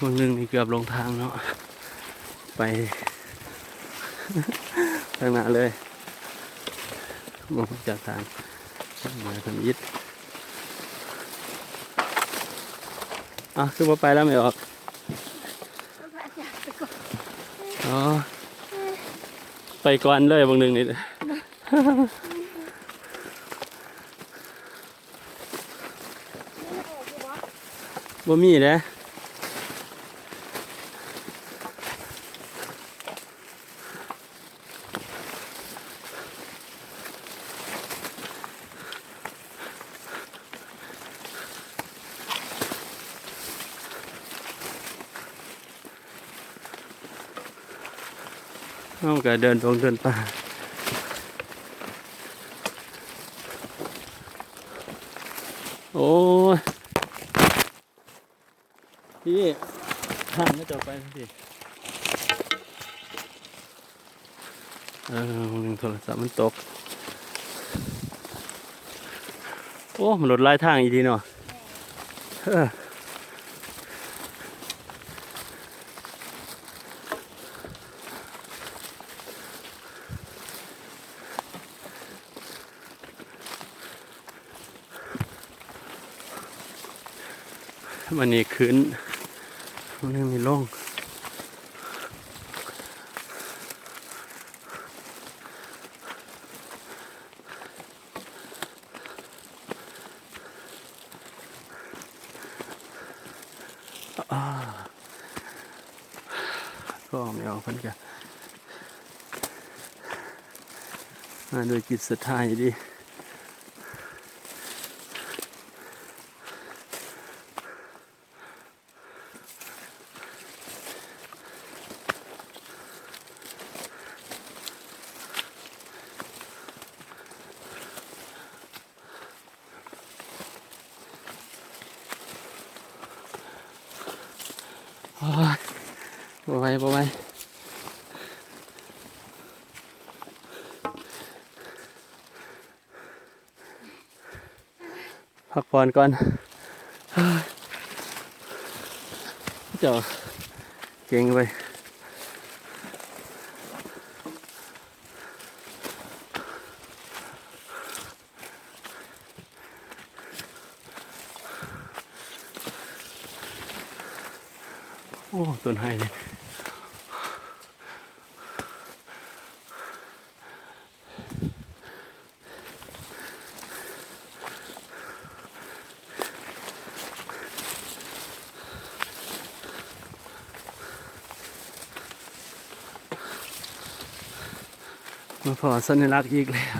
วันหนึ่งนี่เกือบลงทางเนาะไป ทางหน้าเลยมองจากทางมาทำยิดคือว่าไปแล้วไม่ออกอ๋อไปก่อนเลยบางหนึ่งนี่ บ่มีเด้เอาก็เดินตรงเดินป่าโอ้ยพี่ทางไม่จบไปพี่หนึ่งโทรศัพท์มันตกโอ้มันหลดลายทางอีกทีเนาะมันนี่ขึ้นมันยังมีล่องก็ไม่ออกเพิ่นกันมาโดยจิตศรัทธาอยู่ดีบ่ไหวบ่ไหวพักผ่อนก่อนเจ้าเก่งไปโอ้ต้นไม้เลยมาพอสัญลักษณ์อีกแล้ว